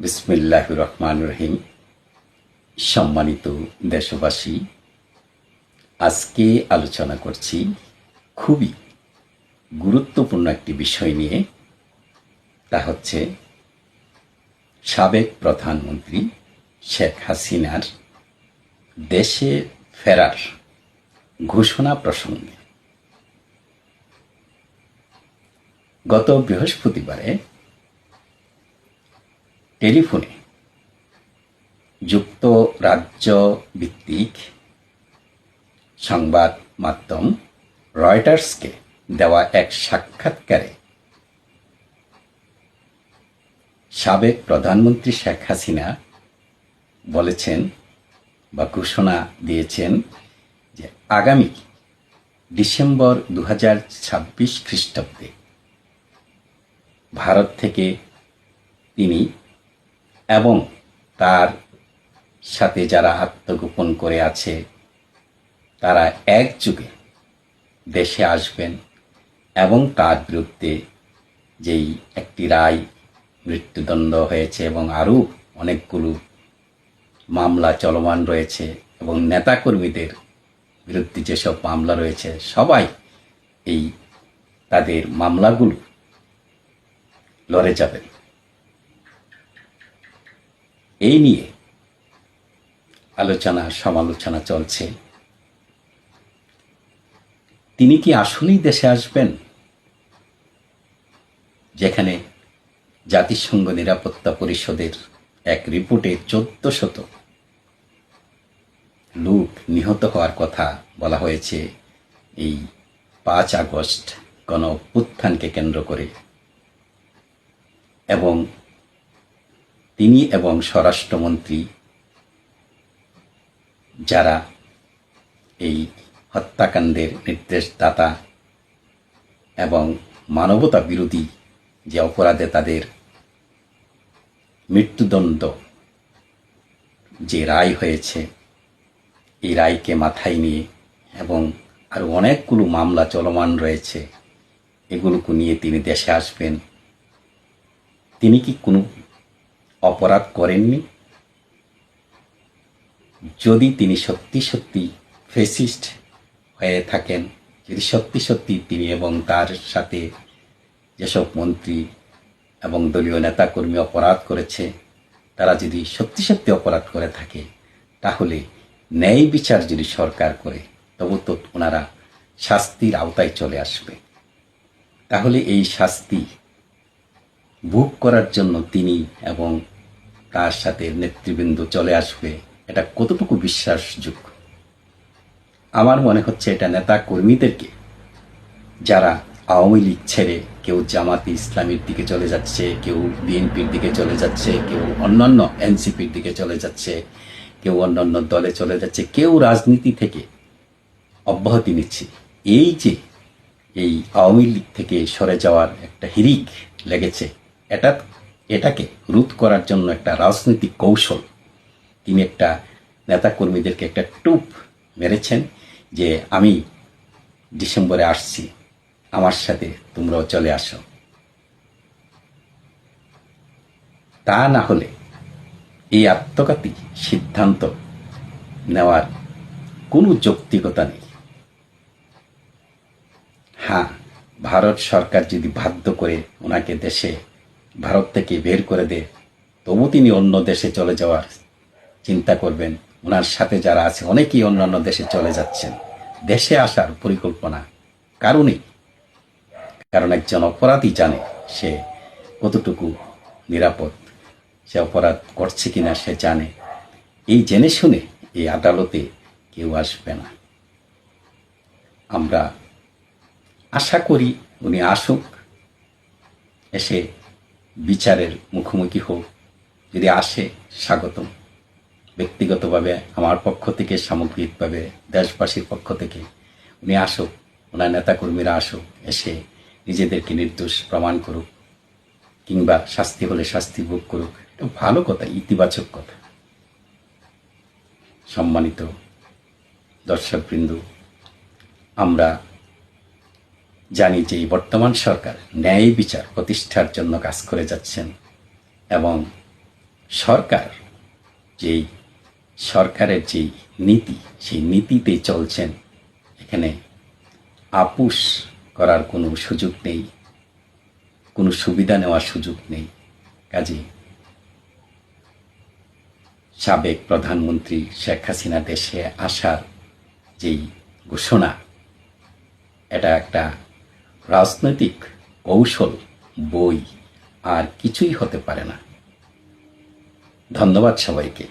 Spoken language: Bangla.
বিসমিল্লাহির রহমানির রহিম। সম্মানিত দেশবাসী, আজকে আলোচনা করছি খুবই গুরুত্বপূর্ণ একটি বিষয় নিয়ে। তা হচ্ছে সাবেক প্রধানমন্ত্রী শেখ হাসিনার দেশে ফেরার ঘোষণা প্রসঙ্গে। গত বৃহস্পতিবারে টেলিফোনে যুক্তরাজ্য ভিত্তিক সংবাদ মাধ্যম রয়টার্সকে দেওয়া এক সাক্ষাৎকারে সাবেক প্রধানমন্ত্রী শেখ হাসিনা বলেছেন বা ঘোষণা দিয়েছেন যে আগামী ডিসেম্বর 2026 খ্রিস্টাব্দে ভারত থেকে তিনি এবং তার সাথে যারা আত্মগোপন করে আছে তারা একযোগে দেশে আসবেন এবং তার বিরুদ্ধে যেই একটি রায়, মৃত্যুদণ্ড হয়েছে এবং আরও অনেকগুলো মামলা চলমান রয়েছে এবং নেতাকর্মীদের বিরুদ্ধে যেসব মামলা রয়েছে সবাই এই তাদের মামলাগুলো লড়ে যাবেন। এই নিয়ে আলোচনা সমালোচনা চলছে। তিনি কি আসলেই দেশে আসবেন, যেখানে জাতিসংঘ নিরাপত্তা পরিষদের এক রিপোর্টে 1400 লোক নিহত হওয়ার কথা বলা হয়েছে এই 5 আগস্ট গণ অভ্যুত্থানকে কেন্দ্র করে, এবং তিনি এবং স্বরাষ্ট্রমন্ত্রী যারা এই হত্যাকাণ্ডের নির্দেশদাতা এবং মানবতা বিরোধী যে অপরাধে তাদের মৃত্যুদণ্ড যে রায় হয়েছে, এই রায়কে মাথায় নিয়ে এবং আরও অনেকগুলো মামলা চলমান রয়েছে, এগুলোকে নিয়ে তিনি দেশে আসবেন। তিনি কি কোনো অপরাধ করেননি? যদি তিনি সত্যি সত্যি ফ্যাসিস্ট হয়ে থাকেন, যদি সত্যি সত্যি তিনি এবং তার সাথে যেসব মন্ত্রী এবং দলীয় নেতাকর্মী অপরাধ করেছে, তারা যদি সত্যি সত্যি অপরাধ করে থাকে, তাহলে ন্যায় বিচার যদি সরকার করে, তবু তো ওনারা শাস্তির আওতায় চলে আসবে। তাহলে এই শাস্তি ভোগ করার জন্য তিনি এবং তার সাথে নেতৃবৃন্দ চলে আসবে, এটা কতটুকু বিশ্বাসযোগ্য? আমার মনে হচ্ছে এটা নেতা কর্মীদেরকে, যারা আওয়ামী লীগ ছেড়ে কেউ জামাতে ইসলামীর দিকে চলে যাচ্ছে, কেউ বিএনপির দিকে চলে যাচ্ছে, কেউ অন্যান্য এনসিপির দিকে চলে যাচ্ছে, কেউ অন্যান্য দলে চলে যাচ্ছে, কেউ রাজনীতি থেকে অব্যাহতি নিচ্ছে, এই যে এই আওয়ামী লীগ থেকে সরে যাওয়ার একটা হিড়িক লেগেছে, এটাকে রোধ করার জন্য একটা রাজনৈতিক কৌশল তিনি একটা নেতাকর্মীদেরকে একটা টুপ মেরেছেন যে আমি ডিসেম্বরে আসছি, আমার সাথে তোমরাও চলে আসো। তা না হলে এই আত্মঘাতী সিদ্ধান্ত নেওয়ার কোনো যৌক্তিকতা নেই। হ্যাঁ, ভারত সরকার যদি বাধ্য করে ওনাকে ভারত থেকে বের করে দেয়, তবু তিনি অন্য দেশে চলে যাওয়ার চিন্তা করবেন। ওনার সাথে যারা আছে অনেকেই অন্যান্য দেশে চলে যাচ্ছেন। দেশে আসার পরিকল্পনা কারণেই, কারণ একজন অপরাধী জানে সে কতটুকু নিরাপদ, সে অপরাধ করছে কিনা সে জানে। এই জেনে শুনে এই আদালতে কেউ আসবে না। আমরা আশা করি উনি আসুক, এসে বিচারের মুখোমুখি হোক। যদি আসে স্বাগতম। ব্যক্তিগতভাবে আমার পক্ষ থেকে, সামগ্রিকভাবে দেশবাসীর পক্ষ থেকে উনি আসুক, ওনার নেতাকর্মীরা আসুক, এসে নিজেদেরকে নির্দোষ প্রমাণ করুক, কিংবা শাস্তি হলে শাস্তি ভোগ করুক। এটা ভালো কথা, ইতিবাচক কথা। সম্মানিত দর্শকবৃন্দ, আমরা জানি যে বর্তমান সরকার ন্যায় বিচার প্রতিষ্ঠার জন্য কাজ করে যাচ্ছেন এবং সরকার যেই সরকারের যেই নীতি, সেই নীতিতে চলছেন। এখানে আপুস করার কোনো সুযোগ নেই, কোনো সুবিধা নেওয়ার সুযোগ নেই। কাজে সাবেক প্রধানমন্ত্রী শেখ হাসিনা দেশে আসার যেই ঘোষণা, এটা একটা রাজনৈতিক কৌশল, বই আর কিছুই হতে পারে না। ধন্যবাদ সবাইকে।